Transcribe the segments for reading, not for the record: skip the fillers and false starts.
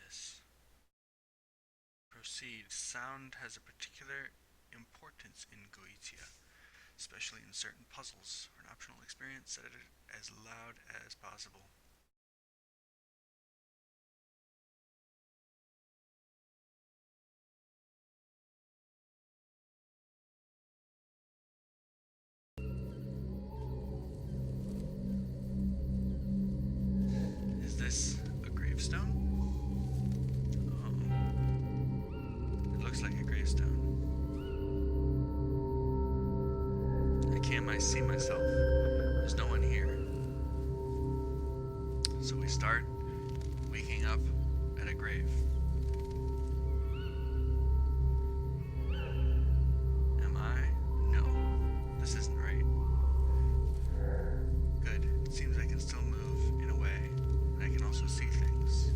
Yes. Proceed. Sound has a particular importance in Goetia, especially in certain puzzles. For an optional experience, set it as loud as possible. Is this a gravestone? Oh. It looks like a gravestone. I see myself. There's no one here. So we start waking up at a grave. Am I? No. This isn't right. Good. It seems I can still move in a way, and I can also see things.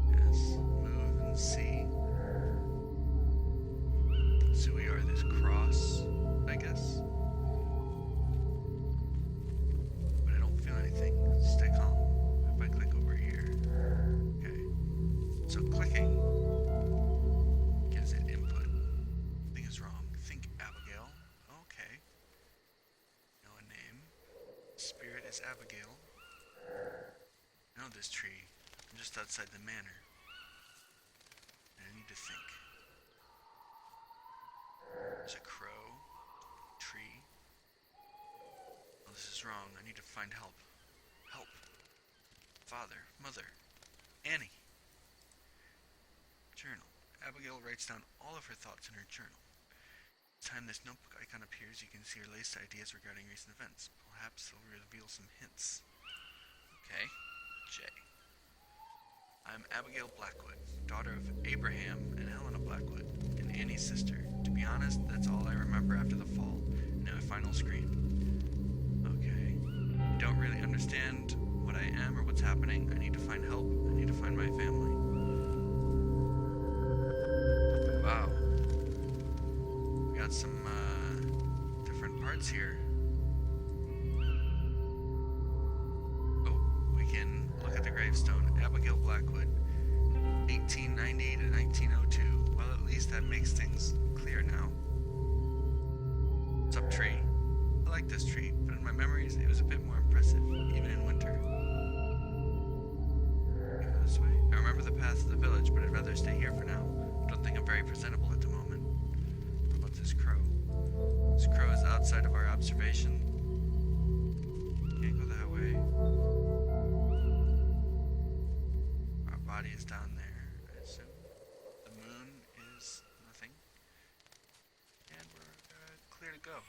Yes. Move and see. So we are this cross, I guess. But I don't feel anything. Stay calm. If I click over here. Okay. So clicking gives it input. Something is wrong. Think Abigail. Okay. Know a name. Spirit is Abigail. I know this tree. I'm just outside the manor. And I need to think. There's a crow. Tree. Oh, this is wrong. I need to find help. Help. Father. Mother. Annie. Journal. Abigail writes down all of her thoughts in her journal. Each time this notebook icon appears, you can see her latest ideas regarding recent events. Perhaps they'll reveal some hints. Okay. J. I'm Abigail Blackwood, daughter of Abraham and Helena Blackwood, and Annie's sister. To be honest, that's all I remember after the fall. Now a final screen. Okay. I don't really understand what I am or what's happening. I need to find help. I need to find my family. Wow. We got some different parts here. Oh, we can look at the gravestone. Abigail Blackwood, 1890 to 1902. Well, at least that makes things clear now. What's up, tree? I like this tree, but in my memories, it was a bit more impressive, even in winter. Can I go this way? I remember the path to the village, but I'd rather stay here for now. I don't think I'm very presentable at the moment. What about this crow? This crow is outside of our observation. Can't go that way. Our body is down there, I assume. The moon is nothing. And we're clear to go.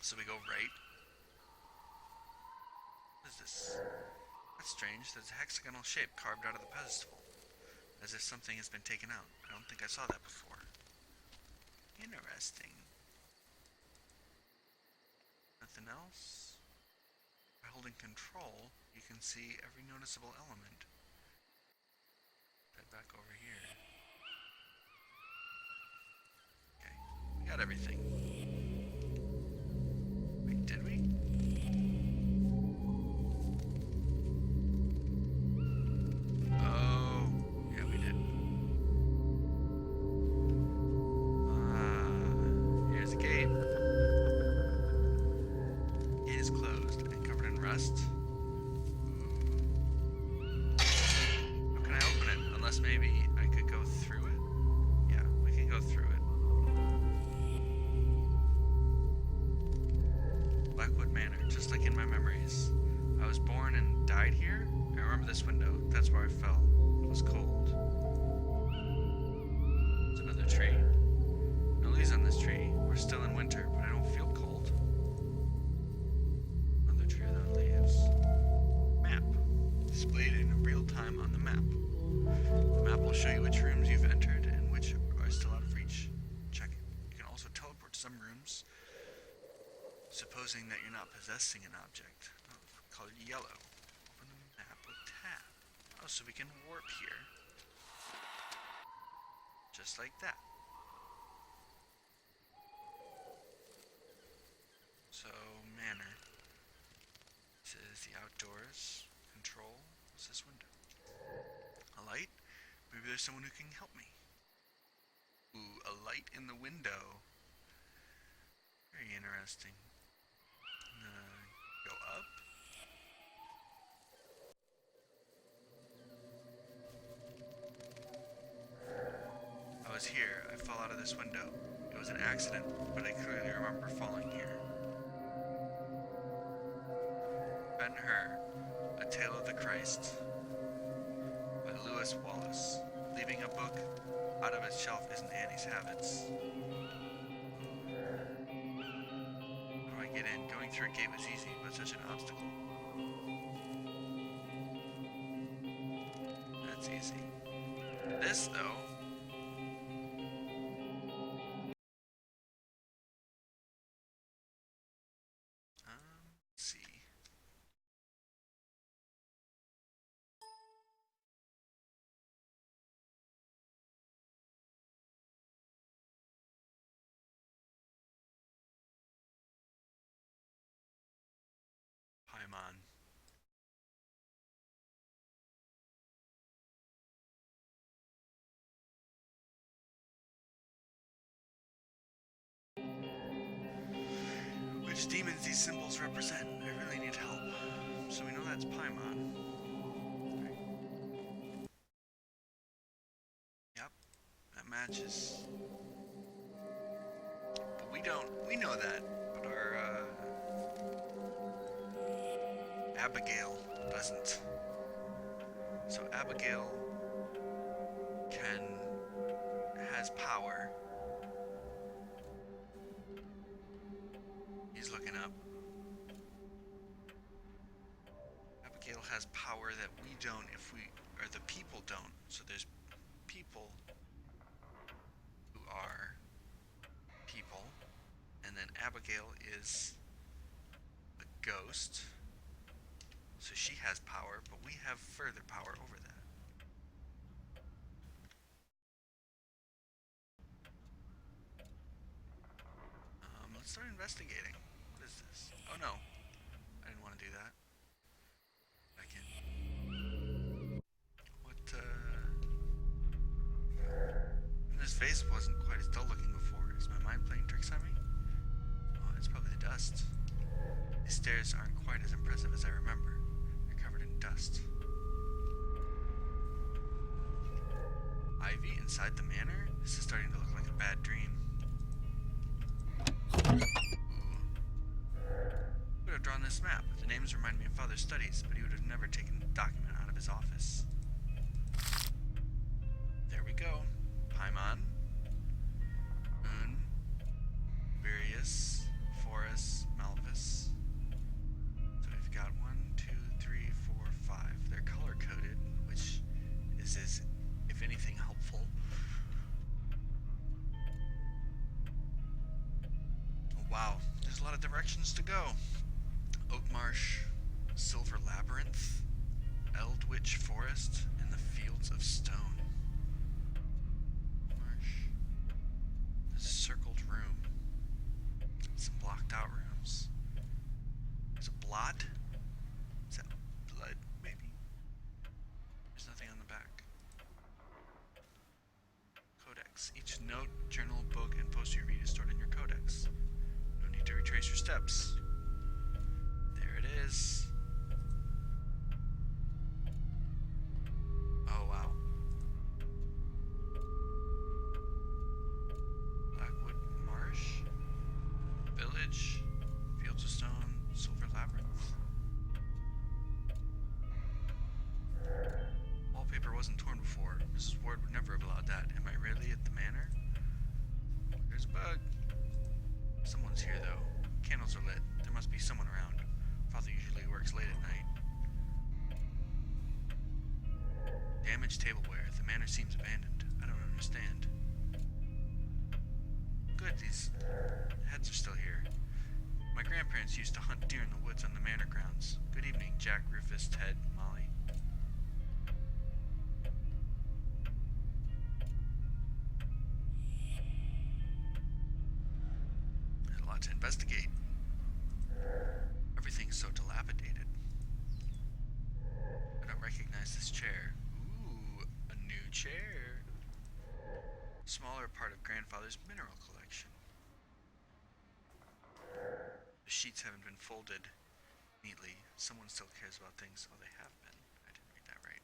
So we go right. What is this? That's strange. There's a hexagonal shape carved out of the pedestal. As if something has been taken out. I don't think I saw that before. Interesting. Nothing else? By holding control, you can see every noticeable element. Head back over here. Okay, we got everything. Wait, did we? Oh, yeah, we did. Here's the gate. Gate is closed and covered in rust. born and died here? I remember this window. That's where I fell. It was cold. There's another tree. No leaves on this tree. We're still in winter, but I don't feel cold. Another tree without leaves. Map. Displayed in real time on the map. The map will show you which rooms you've entered and which are still out of reach. Check it. You can also teleport to some rooms, supposing that you're not possessing an object. Oh, colored yellow. Open the map with tab. Oh, so we can warp here. Just like that. So, manor. This is the outdoors. Control. What's this window? A light? Maybe there's someone who can help me. Ooh, a light in the window. Very interesting. Go up. I was here. I fell out of this window. It was an accident, but I clearly remember falling here. Ben-Hur, A Tale of the Christ, by Lewis Wallace. Leaving a book out of its shelf isn't Annie's habits. How do I get in? Going through a gate was easy, but such an obstacle. That's easy. This, though... let's see. Paimon. Which demons these symbols represent? I really need help. So we know that's Paimon. Right. Yep, that matches. But we know that, but our Abigail doesn't. So Abigail has power. He's looking up. Abigail has power that we don't or the people don't. So there's people who are people, and then Abigail is a ghost. So she has power, but we have further power over that. Let's start investigating. What is this? Oh no, I didn't want to do that. Back in. What, this face wasn't quite as dull looking before. Is my mind playing tricks on me? Oh, it's probably the dust. These stairs aren't quite as impressive as I remember. They're covered in dust. Ivy inside the manor? This is starting to look like a bad dream. Who would have drawn this map? The names remind me of Father's studies, but he would have never taken the document out of his office. There we go. Paimon, Moon, Virius, Forest, Malvis. So we've got 1, 2, 3, 4, 5. They're color coded, which is if anything, helpful. Oh, wow, there's a lot of directions to go. Oakmarsh, Silver Labyrinth, Eldwich Forest, and the Fields of Stone. Marsh. There's a circled room. Some blocked out rooms. There's a blot. Is that blood, maybe? There's nothing on the back. Codex. Each note, journal, book, and poster you read is stored in your codex. No need to retrace your steps. There it is. Oh, wow. Blackwood Marsh, Village, Fields of Stone, Silver Labyrinth. before. Mrs. Ward would never have allowed that. Am I really at the manor? There's a bug. Someone's here, though. Candles are lit. There must be someone around. Father usually works late at night. Damaged tableware. The manor seems abandoned. I don't understand. Good, these heads are still here. My grandparents used to hunt deer in the woods on the manor grounds. Good evening, Jack, Rufus, Ted, Molly. There's a lot to investigate. Everything's so dilapidated. I don't recognize this chair. Ooh, a new chair. Smaller part of grandfather's mineral collection. The sheets haven't been folded neatly. Someone still cares about things. Oh, they have been. I didn't read that right.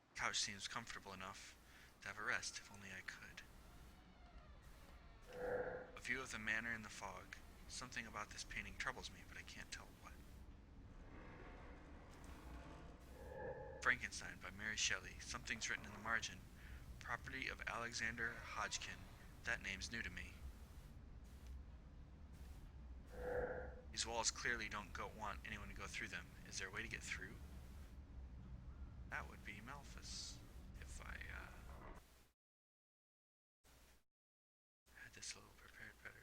The couch seems comfortable enough to have a rest, if only I could. A view of the manor in the fog. Something about this painting troubles me, but I can't tell what. Frankenstein by Mary Shelley. Something's written in the margin. Property of Alexander Hodgkin. That name's new to me. These walls clearly don't want anyone to go through them. Is there a way to get through? That would be Malthus. If I had this a little prepared better.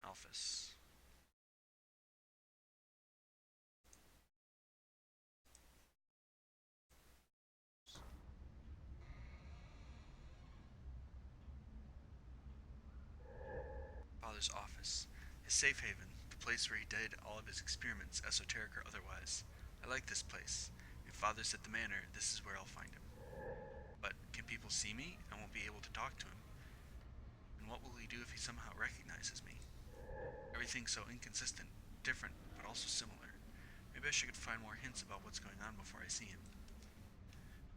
Malthus. Father's office. His safe haven. The place where he did all of his experiments, esoteric or otherwise. I like this place. If Father's at the manor, this is where I'll find him. But can people see me? I won't be able to talk to him. And what will he do if he somehow recognizes me? Everything's so inconsistent, different, but also similar. Maybe I should find more hints about what's going on before I see him.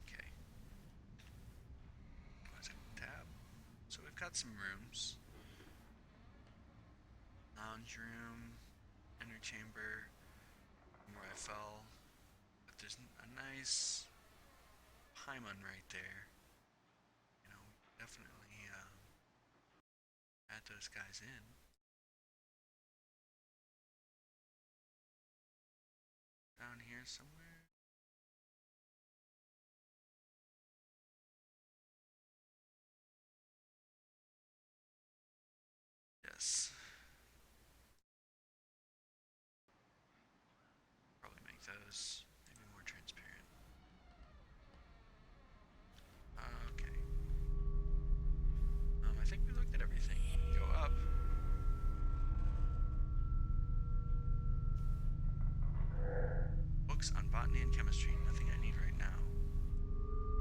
Okay. Closet tab. So we've got some rooms. Lounge room, inner chamber, where I fell. But there's a nice Paimon right there. You know, definitely add those guys in. Down here somewhere. Yes. Probably make those maybe more transparent. Okay. I think we looked at everything. Go up. Books on botany and chemistry. Nothing I need right now.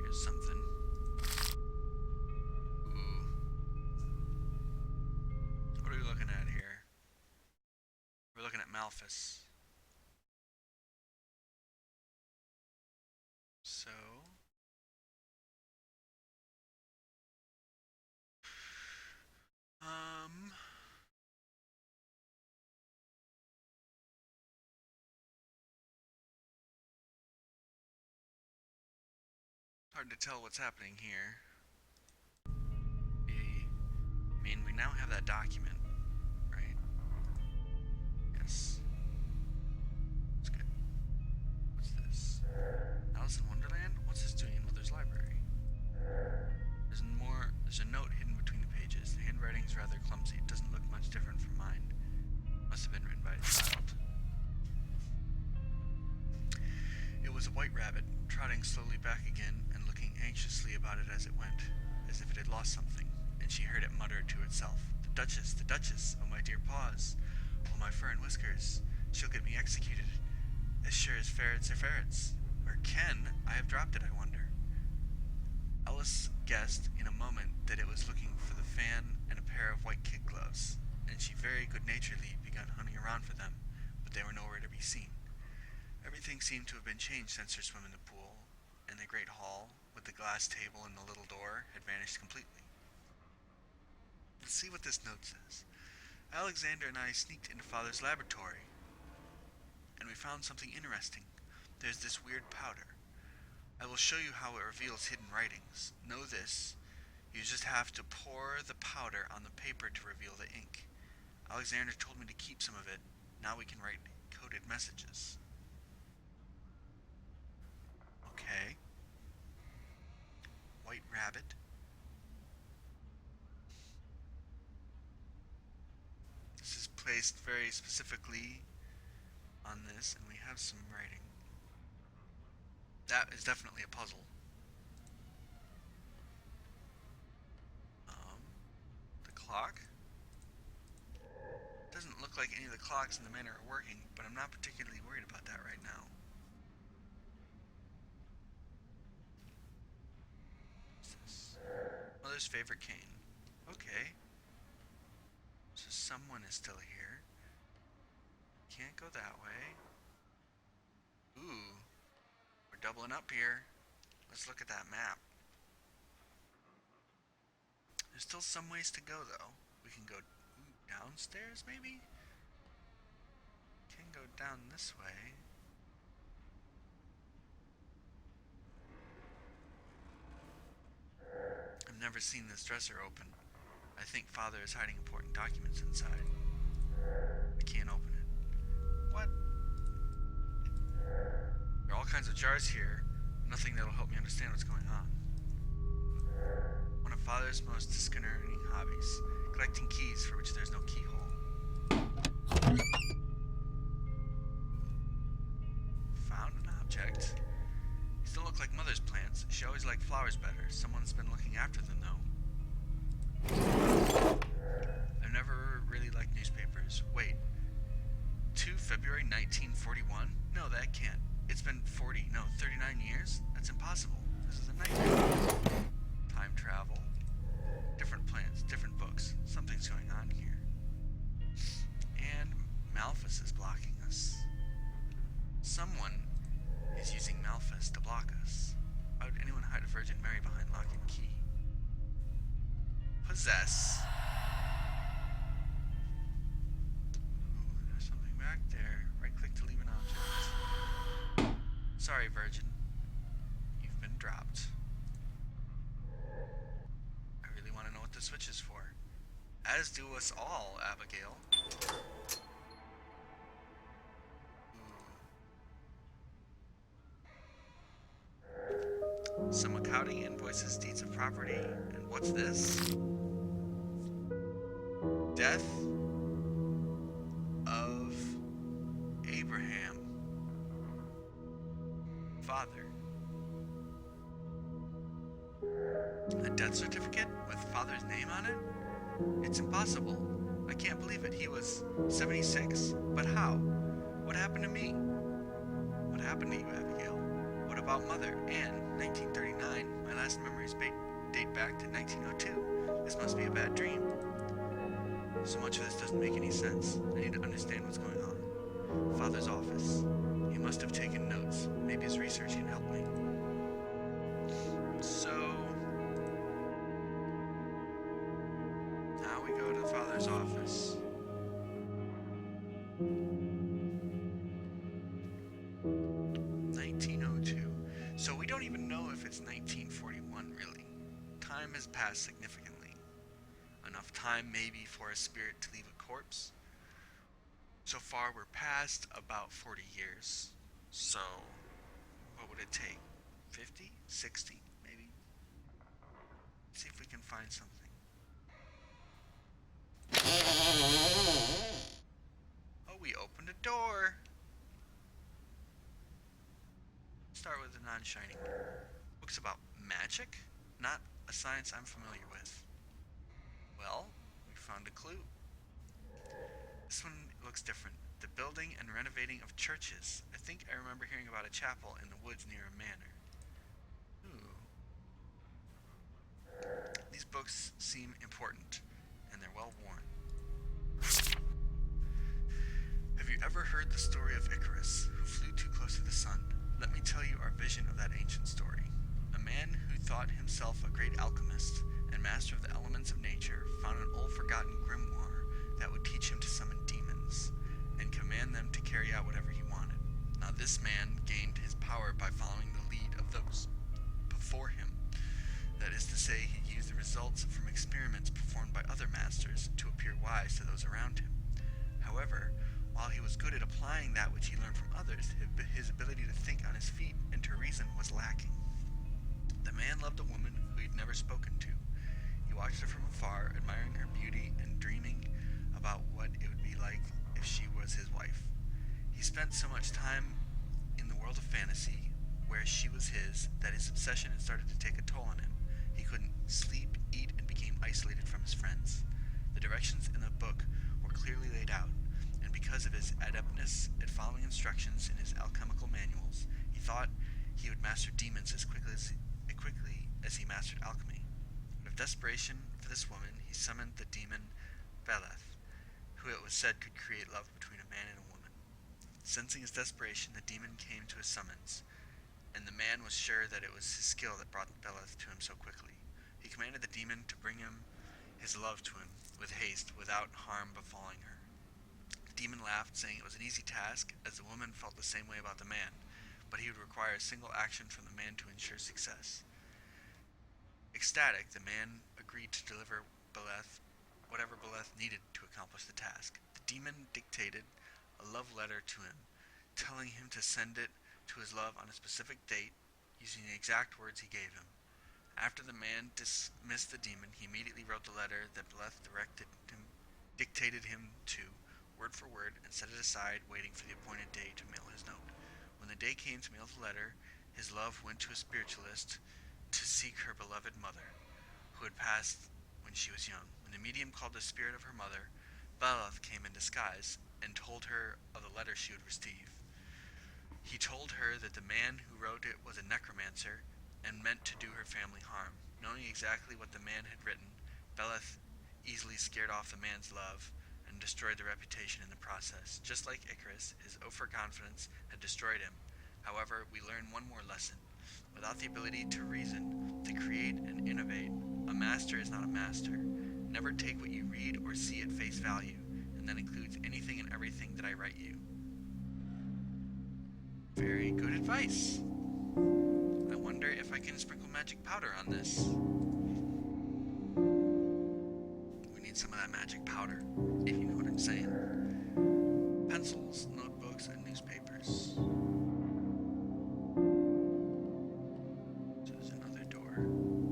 Here's something. Ooh. What are we looking at here? We're looking at Malthus. So... hard to tell what's happening here. I mean, we now have that document, right? Yes. That's good. What's this? Alice in Wonderland? What's this doing in Mother's library? There's a note hidden between the pages. The handwriting's rather clumsy. It doesn't look much different from mine. Must have been written by a child. It was a white rabbit, trotting slowly back again and looking anxiously about it as it went, as if it had lost something, and she heard it mutter to itself, the Duchess, oh my dear paws, oh my fur and whiskers, she'll get me executed, as sure as ferrets are ferrets. Or can I have dropped it, I wonder? Alice guessed in a moment that it was looking for the fan and a pair of white kid gloves, and she very good-naturedly began hunting around for them, but they were nowhere to be seen. Everything Everything seemed to have been changed since her swim in the pool, and the great hall, with the glass table and the little door, had vanished completely. Let's see what this note says. Alexander and I sneaked into Father's laboratory, and we found something interesting. There's this weird powder. I will show you how it reveals hidden writings. Know this, you just have to pour the powder on the paper to reveal the ink. Alexander told me to keep some of it. Now we can write coded messages. Okay. White rabbit. This is placed very specifically on this, and we have some writing. That is definitely a puzzle. The clock. Doesn't look like any of the clocks in the manor are working, but I'm not particularly worried about that right now. What's this? Mother's favorite cane. Okay. So someone is still here. Can't go that way. Ooh. We're doubling up here. Let's look at that map. There's still some ways to go, though. We can go downstairs, maybe? Can go down this way. I've never seen this dresser open. I think Father is hiding important documents inside. I can't open it. What? There are all kinds of jars here. Nothing that'll help me understand what's going on. One of Father's most disconcerting hobbies. Collecting keys for which there's no keyhole. Found an object. These don't look like Mother's plants. She always liked flowers better. Someone's been looking after them, though. I've never really liked newspapers. Wait. 2 February 1941? No, that can't. It's been 39 years? That's impossible. This is a nightmare. Time travel. Different plants, different books. Something's going on here. And Malthus is blocking us. Someone is using Malthus to block us. Why would anyone hide a Virgin Mary behind lock and key? Possess. Ooh, there's something back there. Right click to leave an object. Sorry, Virgin. You've been dropped. I really want to know what the switch is for. As do us all, Abigail. Ooh. Some accounting invoices, deeds of property, and what's this? Death of Abraham. Father. A death certificate with Father's name on it? It's impossible. I can't believe it. He was 76. But how? What happened to me? What happened to you, Abigail? What about Mother? And 1939. My last memories date back to 1902. This must be a bad dream. So much of this doesn't make any sense. I need to understand what's going on. Father's office. He must have taken notes. Maybe his research can help me. So now we go to the Father's office. So we don't even know if it's 1941, really. Time has passed significantly. Enough time maybe for a spirit to leave a corpse. So far we're past about 40 years. So what would it take? 50? 60 maybe? Let's see if we can find something. Oh, we opened a door. Start with the non-shining. Books about magic? Not a science I'm familiar with. Well, we found a clue. This one looks different. The building and renovating of churches. I think I remember hearing about a chapel in the woods near a manor. Ooh. These books seem important, and they're well worn. Have you ever heard the story of Icarus, who flew too close to the sun this man gained his power by following the lead of those before him. That is to say, he used the results from experiments performed by other masters to appear wise to those around him. However, while he was good at applying that which he learned from others, his ability to think on his feet and to reason was lacking. The man loved a woman who he had never spoken to. He watched her from afar, admiring her beauty and dreaming about what it would be like if she was his wife. He spent so much time in the world of fantasy, where she was his, that his obsession had started to take a toll on him. He couldn't sleep, eat, and became isolated from his friends. The directions in the book were clearly laid out, and because of his adeptness at following instructions in his alchemical manuals, he thought he would master demons as quickly as he mastered alchemy. Out of desperation for this woman, he summoned the demon Beleth, who it was said could create love between a man and a woman. Sensing his desperation, the demon came to his summons, and the man was sure that it was his skill that brought Beleth to him so quickly. He commanded the demon to bring him his love to him with haste, without harm befalling her. The demon laughed, saying it was an easy task, as the woman felt the same way about the man, but he would require a single action from the man to ensure success. Ecstatic, the man agreed to deliver Beleth whatever Beleth needed to accomplish the task. The demon dictated a love letter to him, telling him to send it to his love on a specific date, using the exact words he gave him. After the man dismissed the demon, he immediately wrote the letter that Beleth dictated him to, word for word, and set it aside, waiting for the appointed day to mail his note. When the day came to mail the letter, his love went to a spiritualist to seek her beloved mother, who had passed when she was young. When the medium called the spirit of her mother, Beleth came in disguise and told her of the letter she would receive. He told her that the man who wrote it was a necromancer and meant to do her family harm. Knowing exactly what the man had written, Beleth easily scared off the man's love and destroyed the reputation in the process. Just like Icarus, his overconfidence had destroyed him. However, we learn one more lesson. Without the ability to reason, to create and innovate, a master is not a master. Never take what you read or see at face value, and that includes anything and everything that I write you. Very good advice. I wonder if I can sprinkle magic powder on this. We need some of that magic powder, if you know what I'm saying. Pencils, notebooks, and newspapers. So there's another door.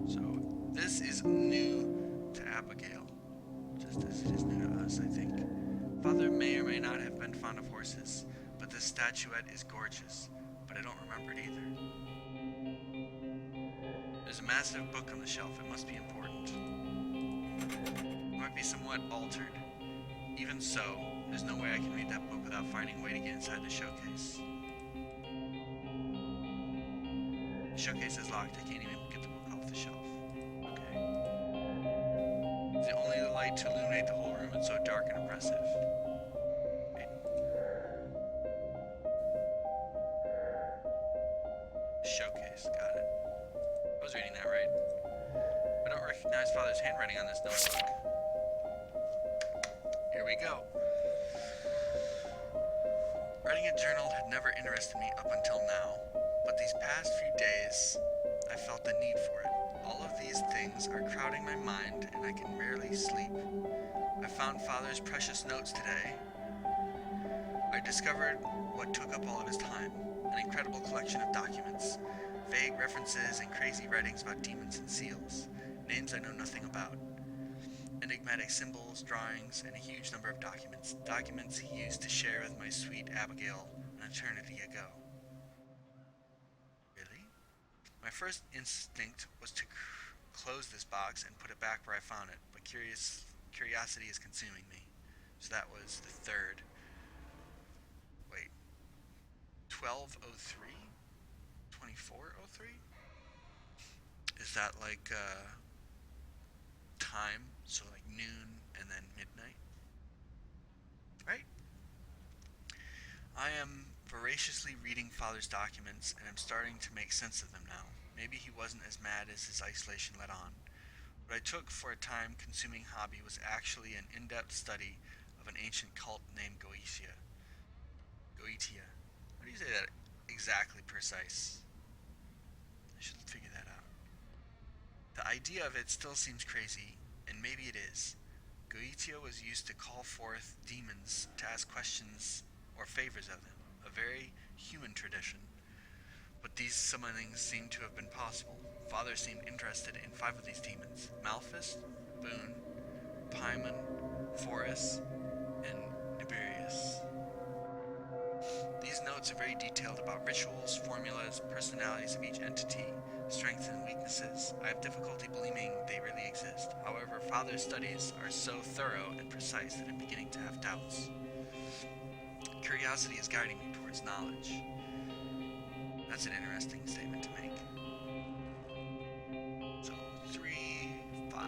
So this is new to Abigail, just as it is new to us, I think. Father may or may not have been fond of horses, but this statuette is gorgeous, but I don't remember it either. There's a massive book on the shelf. It must be important. It might be somewhat altered. Even so, there's no way I can read that book without finding a way to get inside the showcase. The showcase is locked. I can't even get the book off the shelf. Okay. It's only the light to illuminate the whole room. It's so dark and oppressive. Wait. Showcase. Got it. I was reading that right. I don't recognize Father's handwriting on this notebook. Here we go. Writing a journal had never interested me up until now, but these past few days, I felt the need for it. All of these things are crowding my mind, and I can rarely sleep. I found Father's precious notes today. I discovered what took up all of his time, an incredible collection of documents, vague references and crazy writings about demons and seals, names I know nothing about, enigmatic symbols, drawings, and a huge number of documents he used to share with my sweet Abigail an eternity ago. Really? My first instinct was to close this box and put it back where I found it, but curiosity is consuming me. So that was the third. Wait. 1203? 2403? Is that like time? So like noon and then midnight? Right? I am voraciously reading Father's documents, and I'm starting to make sense of them now. Maybe he wasn't as mad as his isolation let on. What I took for a time-consuming hobby was actually an in-depth study of an ancient cult named Goetia. How do you say that? exactly precise. I should figure that out. The idea of it still seems crazy, and maybe it is. Goetia was used to call forth demons to ask questions or favors of him, a very human tradition. But these summonings seem to have been possible. Father seemed interested in 5 of these demons: Malphus, Boone, Paimon, Forus, and Nibirius. These notes are very detailed about rituals, formulas, personalities of each entity, strengths and weaknesses. I have difficulty believing they really exist. However, Father's studies are so thorough and precise that I'm beginning to have doubts. Curiosity is guiding me towards knowledge. That's an interesting statement to make. So, 3, 5.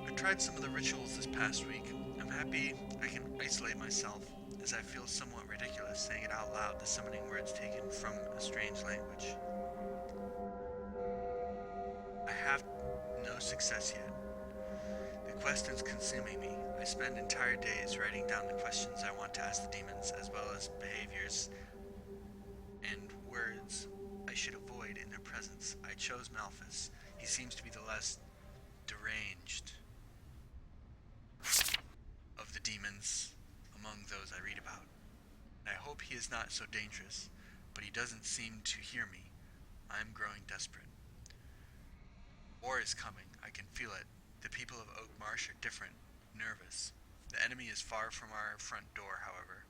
I tried some of the rituals this past week. I'm happy I can isolate myself, as I feel somewhat ridiculous saying it out loud, the summoning words taken from a strange language. I have no success yet. The quest is consuming me. I spend entire days writing down the questions I want to ask the demons, as well as behaviors and words I should avoid in their presence. I chose Malphus. He seems to be the less deranged of the demons among those I read about. And I hope he is not so dangerous, but he doesn't seem to hear me. I am growing desperate. War is coming. I can feel it. The people of Oak Marsh are different, nervous. The enemy is far from our front door, however.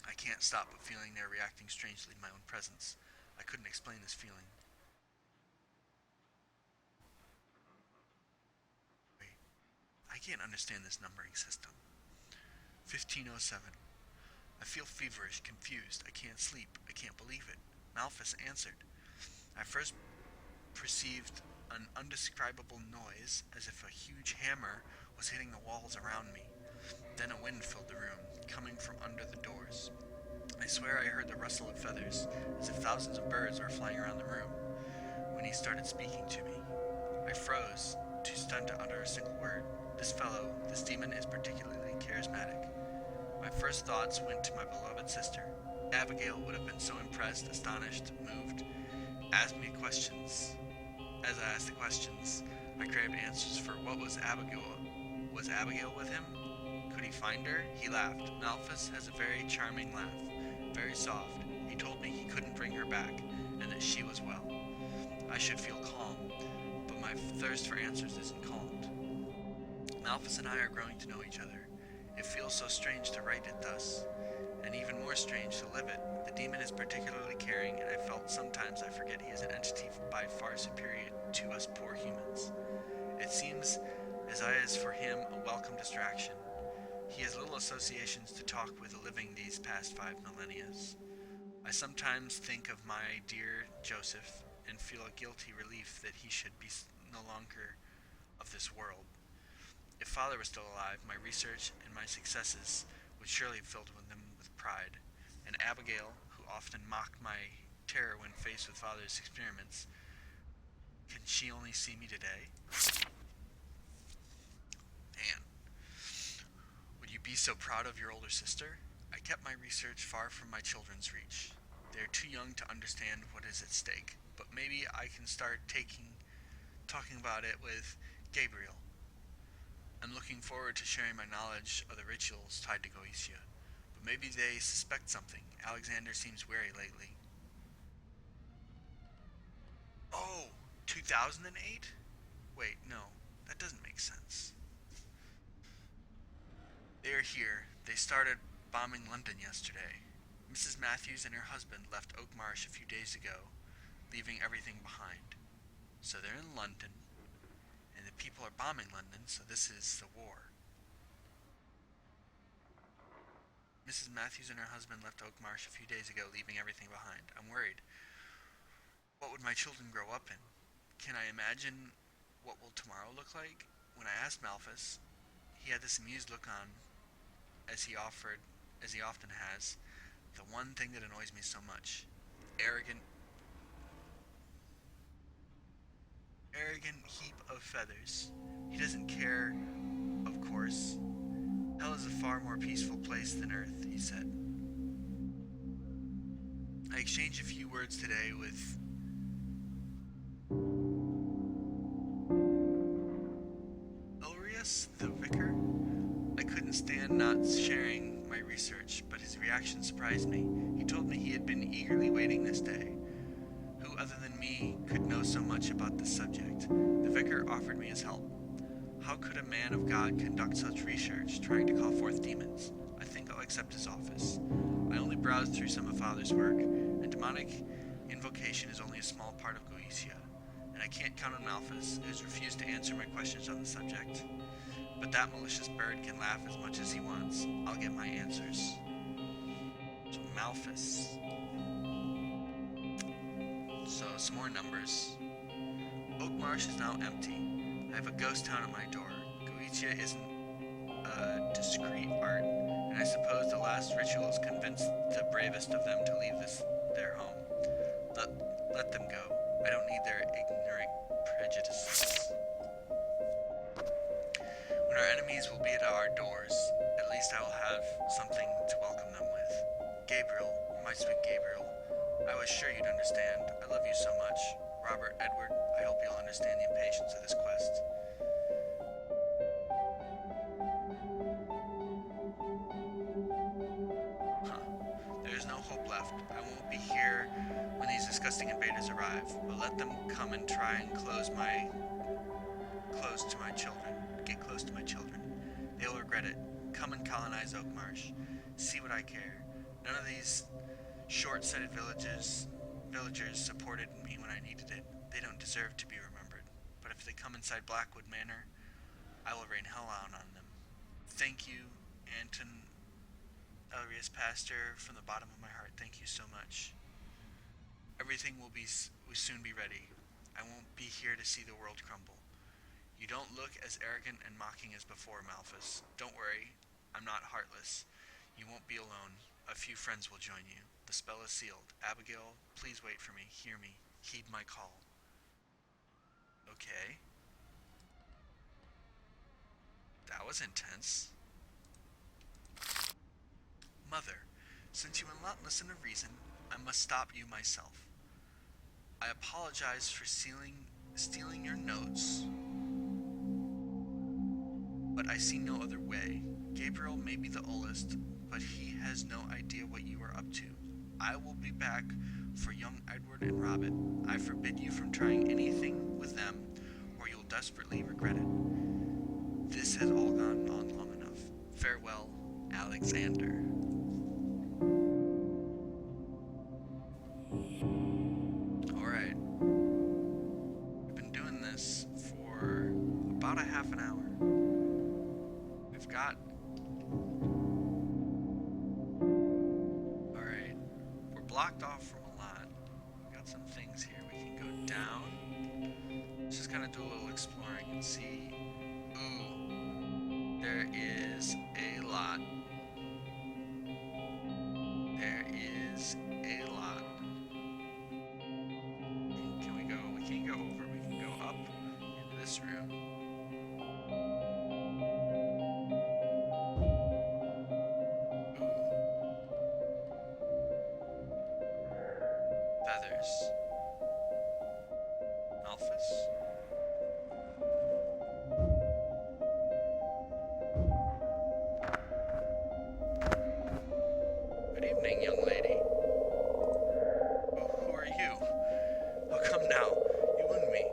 I can't stop but feeling they're reacting strangely in my own presence. I couldn't explain this feeling. Wait, I can't understand this numbering system. 1507. I feel feverish, confused. I can't sleep. I can't believe it. Malphus answered. I first perceived an undescribable noise, as if a huge hammer was hitting the walls around me. Then a wind filled the room, coming from under the doors. I swear I heard the rustle of feathers, as if thousands of birds were flying around the room, when he started speaking to me. I froze, too stunned to utter a single word. This demon is particularly charismatic. My first thoughts went to my beloved sister. Abigail would have been so impressed, astonished, moved. Asked me questions. As I asked the questions, I craved answers for what was Abigail? Was Abigail with him? Could he find her? He laughed. Malphus has a very charming laugh, very soft. He told me he couldn't bring her back, and that she was well. I should feel calm, but my thirst for answers isn't calmed. Malphus and I are growing to know each other. It feels so strange to write it thus, and even more strange to live it. The demon is particularly caring, and I felt sometimes I forget he is an entity by far superior to us poor humans. It seems as I is for him a welcome distraction. He has little associations to talk with the living these past 5 millennia. I sometimes think of my dear Joseph, and feel a guilty relief that he should be no longer of this world. If Father were still alive, my research and my successes would surely have filled them with pride, and Abigail, who often mocked my terror when faced with Father's experiments, can she only see me today? Man, would you be so proud of your older sister? I kept my research far from my children's reach. They are too young to understand what is at stake, but maybe I can start talking about it with Gabriel. I'm looking forward to sharing my knowledge of the rituals tied to Goetia, but maybe they suspect something. Alexander seems wary lately. Oh, 2008? Wait, no, that doesn't make sense. They are here. They started bombing London yesterday. Mrs. Matthews and her husband left Oak Marsh a few days ago, leaving everything behind. So they're in London, and the people are bombing London, so this is the war. Mrs. Matthews and her husband left Oak Marsh a few days ago, leaving everything behind. I'm worried. What would my children grow up in? Can I imagine what will tomorrow look like? When I asked Malphus, he had this amused look on, as he often has, the one thing that annoys me so much. Arrogant heap of feathers. He doesn't care, of course. Hell is a far more peaceful place than Earth, he said. I exchanged a few words today with Ulrius, the vicar. I couldn't stand not sharing my research, but his reaction surprised me. He told me he had been eagerly waiting this day. Who other than me could know so much about this subject? The vicar offered me his help. How could a man of God conduct such research, trying to call forth demons? I think I'll accept his office. I only browsed through some of Father's work, and demonic invocation is only a small part of Goetia, and I can't count on Malthus, who has refused to answer my questions on the subject. But that malicious bird can laugh as much as he wants. I'll get my answers. So Malthus. So some more numbers. Oakmarsh is now empty. I have a ghost town at my door. Goetia isn't a discreet art, and I suppose the last rituals convinced the bravest of them to leave their home. Let them go. I don't need their ignorant prejudices. When our enemies will be at our doors, at least I will have something to welcome them with. Gabriel, my sweet Gabriel, I was sure you'd understand. I love you so much. Robert, Edward, I hope you'll understand the impatience of this quest. There is no hope left. I won't be here when these disgusting invaders arrive, but let them come and try and get close to my children. They will regret it. Come and colonize Oakmarsh. See what I care. None of these short-sighted villagers supported me when I needed it. They don't deserve to be remembered. But if they come inside Blackwood Manor, I will rain hell out on them. Thank you, Anton Elrius Pastor, from the bottom of my heart. Thank you so much. Everything will soon be ready. I won't be here to see the world crumble. You don't look as arrogant and mocking as before, Malthus. Don't worry, I'm not heartless. You won't be alone. A few friends will join you. The spell is sealed. Abigail, please wait for me. Hear me. Heed my call. Okay. That was intense. Mother, since you will not listen to reason, I must stop you myself. I apologize for stealing your notes, but I see no other way. Gabriel may be the oldest, but he has no idea what you are up to. I will be back for young Edward and Robert. I forbid you from trying anything with them, or you'll desperately regret it. This has all gone on long enough. Farewell, Alexander. Alright. We've been doing this for about a half an hour. We've got... Alright. We're blocked off from a lot. We've got some things here. We can go down. Let's just kind of do a little exploring and see. Ooh. There is a lot. There is a lot. Can we go? We can't go over. We can go up into this room. Feathers. Malthus? Good evening, young lady. Who are you? Oh, come now. You wound me.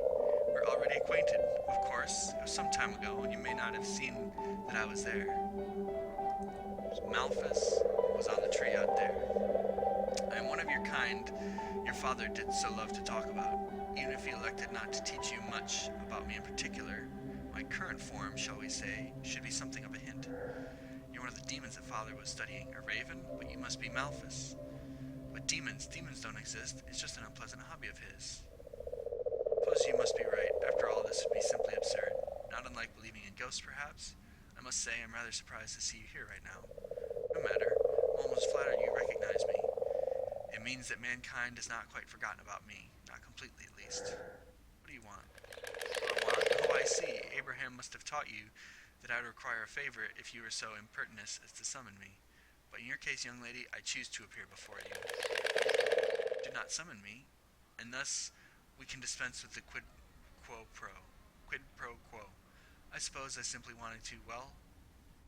We're already acquainted, of course. It was some time ago, and you may not have seen that I was there. Malthus was on the tree out there. I am one of your kind your father did so love to talk about, even if he elected not to teach you much about me in particular. My current form, shall we say, should be something of a hint. You're one of the demons that father was studying, a raven, but you must be Malthus. But demons don't exist, it's just an unpleasant hobby of his. Suppose you must be right, after all this would be simply absurd, not unlike believing in ghosts perhaps. I must say I'm rather surprised to see you here right now. No matter, I'm almost flattered you recognize me. It means that mankind has not quite forgotten about me, not completely at least. What do you want? What I want? Oh, I see. Abraham must have taught you that I would require a favor if you were so impertinent as to summon me. But in your case, young lady, I choose to appear before you. Do not summon me, and thus we can dispense with the quid pro quo. I suppose I simply wanted to, well,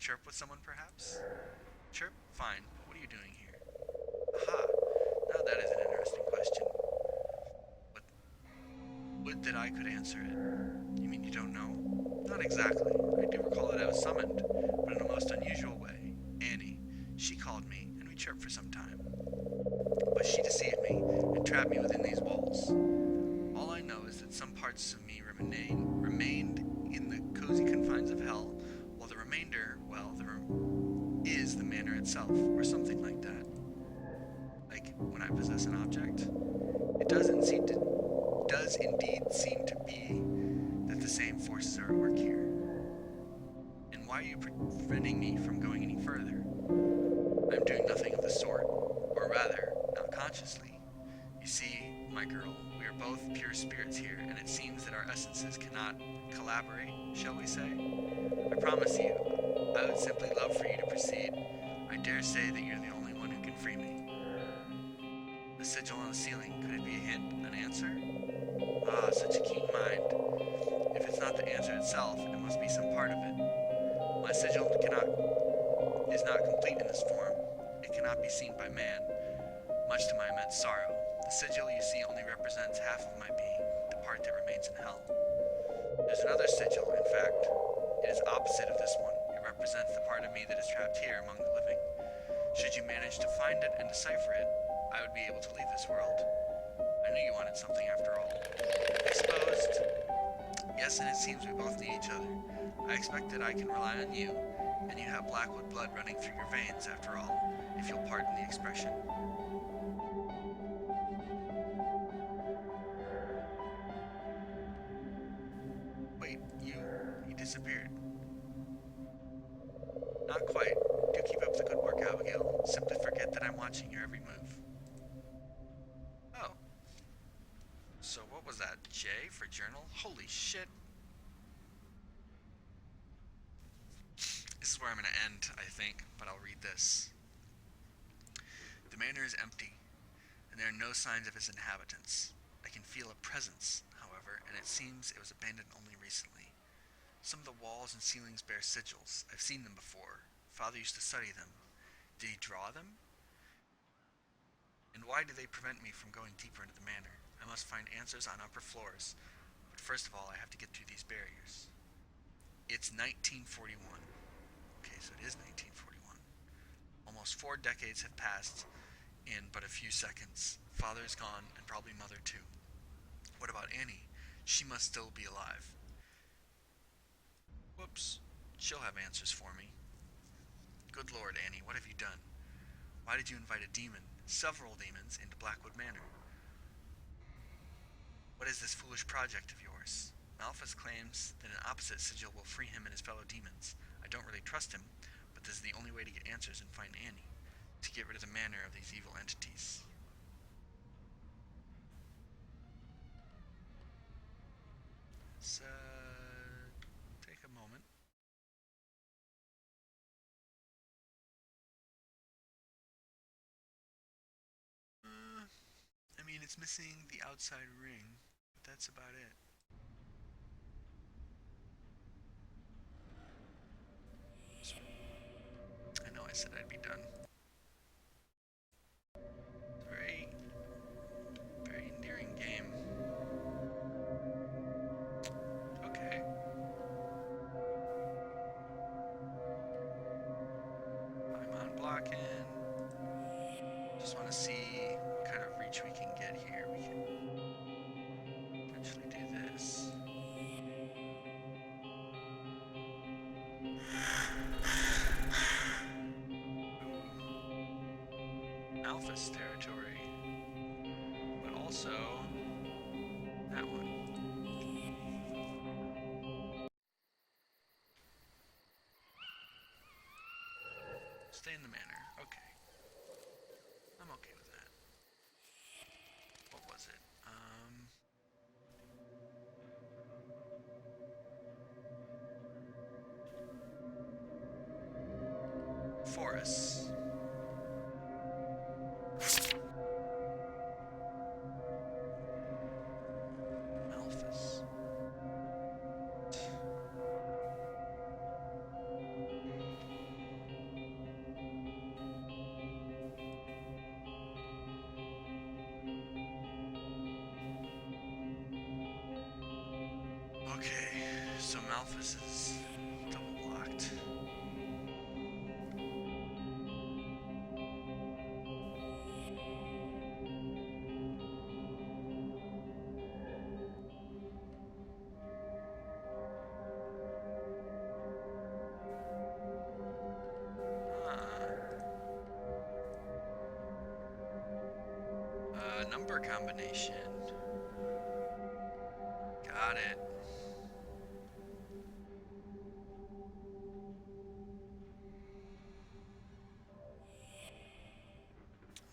chirp with someone perhaps? Chirp? Fine, but what are you doing here? Aha! Now that is an interesting question. But would that I could answer it. You mean you don't know? Not exactly. I do recall that I was summoned, but in a most unusual way. Annie. She called me, and we chirped for some time. But she deceived me, and trapped me within these walls. All I know is that some parts of me remained in the cozy confines of hell, while the remainder, well, is the manor itself, or something like that. Like when I possess an object, it does indeed seem to be that the same forces are at work here. And why are you preventing me from going any further? I'm doing nothing of the sort, or rather, not consciously. You see, my girl, we are both pure spirits here, and it seems that our essences cannot collaborate, shall we say? I promise you, I would simply love for you to proceed. I dare say that you're the only one who can free me. The sigil on the ceiling, could it be a hint, an answer? Ah, such a keen mind. If it's not the answer itself, it must be some part of it. My sigil is not complete in this form. It cannot be seen by man, much to my immense sorrow. The sigil, you see, only represents half of my being, the part that remains in hell. There's another sigil, in fact. It is opposite of this one. It represents the part of me that is trapped here among the living. Should you manage to find it and decipher it, I would be able to leave this world. I knew you wanted something after all. Exposed. Yes, and it seems we both need each other. I expect that I can rely on you, and you have Blackwood blood running through your veins, after all, if you'll pardon the expression. Wait, he disappeared. Not quite. Do keep up the good work, Abigail. Simply forget that I'm watching your every move. Oh. So what was that? J for journal? Holy shit. This is where I'm going to end, I think, but I'll read this. The manor is empty, and there are no signs of its inhabitants. I can feel a presence, however, and it seems it was abandoned only recently. Some of the walls and ceilings bear sigils. I've seen them before. Father used to study them. Did he draw them? And why do they prevent me from going deeper into the manor? I must find answers on upper floors. But first of all, I have to get through these barriers. It's 1941. Okay, so it is 1941. Almost 4 decades have passed in but a few seconds. Father is gone, and probably Mother too. What about Annie? She must still be alive. Whoops. She'll have answers for me. Good Lord, Annie, what have you done? Why did you invite a demon, several demons, into Blackwood Manor? What is this foolish project of yours? Malphus claims that an opposite sigil will free him and his fellow demons. I don't really trust him, but this is the only way to get answers and find Annie, to get rid of the manor of these evil entities. So, take a moment. I mean, it's missing the outside ring, but that's about it. So, I know I said I'd be done. It's a very, very endearing game. Okay. I'm on blocking. Just want to see what kind of reach we can get here. We can potentially do this. Ooh. Alphas territory. But also that one. Stay in the manor. Okay. I'm okay with that. What was it? forests. Malphas. Okay, so Malphas is double blocked. Number combination. Got it.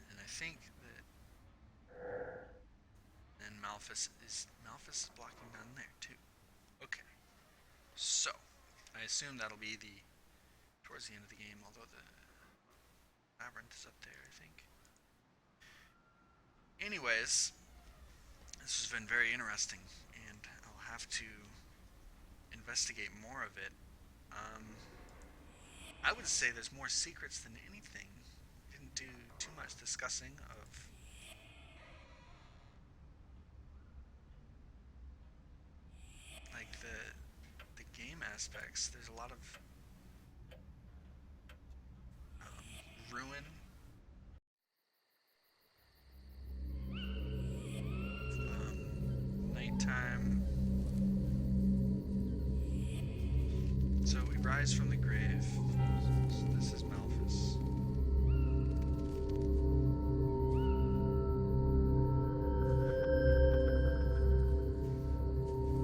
And I think that then Malphas is blocking down there too. Okay. So I assume that'll be the towards the end of the game, although the labyrinth is up there, I think. Anyways, this has been very interesting, and I'll have to investigate more of it. I would say there's more secrets than anything. Didn't do too much discussing of like the game aspects. There's a lot of ruin, nighttime. So we rise from the grave. So this is Malphas.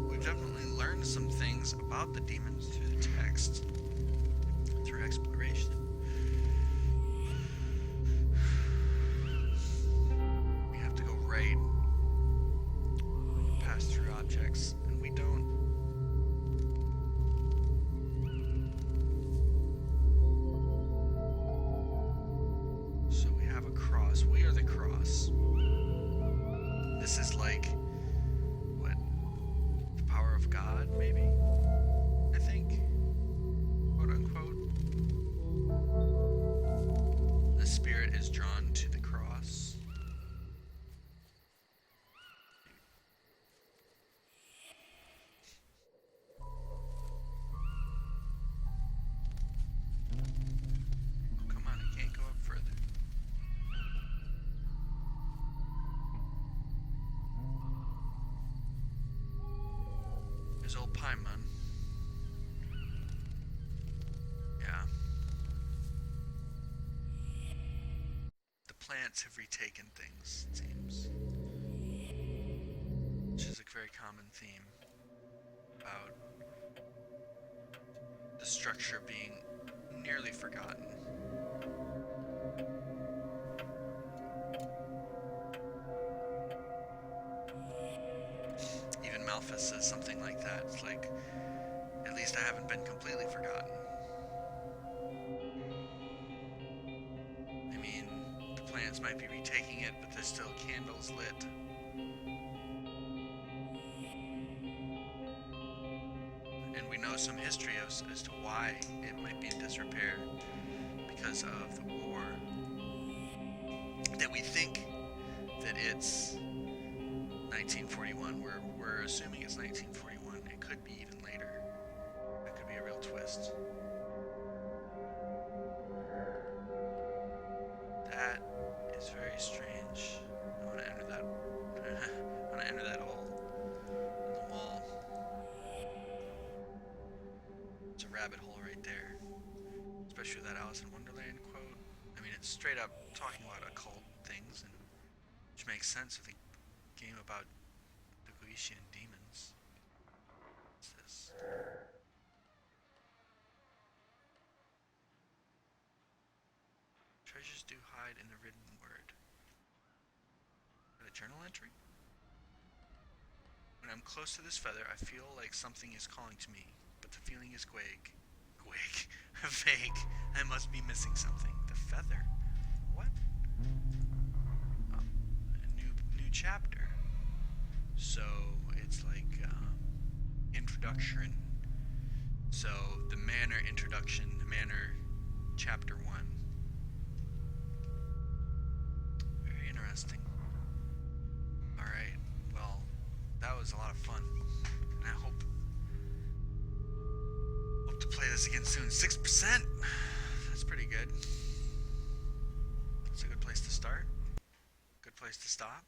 We've definitely learned some things about the demons through the text, through exploration. We have to go right, pass through objects, and we don't. So we have a cross. We are the cross. This is like, what, the power of God, maybe? I think. Quote unquote. The spirit is drawn to the cross. Come on, I can't go up further. There's old Paimon. Yeah. The plants have retaken things, it seems. Which is a very common theme about the structure being nearly forgotten. Even Malphas says something like that. It's like, at least I haven't been completely forgotten. I mean, the plants might be retaking it, but there's still candles lit. And we know some history as to why it might be in disrepair, because of the war. That we think that it's 1941. We're assuming it's 1941. It could be even later. That could be a real twist. That is very strange. I want to enter that. I want to enter that hole in the wall. It's a rabbit hole right there. Especially with that Alice in Wonderland quote. I mean, it's straight up talking about occult things, and which makes sense with a game about the Goetia demons. What's this? Treasures do hide in the written word. A journal entry? When I'm close to this feather, I feel like something is calling to me, but the feeling is vague. I must be missing something. The feather. What? Oh, a new chapter. So it's like introduction. So the manor introduction, the manor chapter 1. Very interesting. Alright, well, that was a lot of fun. And I hope to play this again soon. 6%! That's pretty good. That's a good place to start. Good place to stop.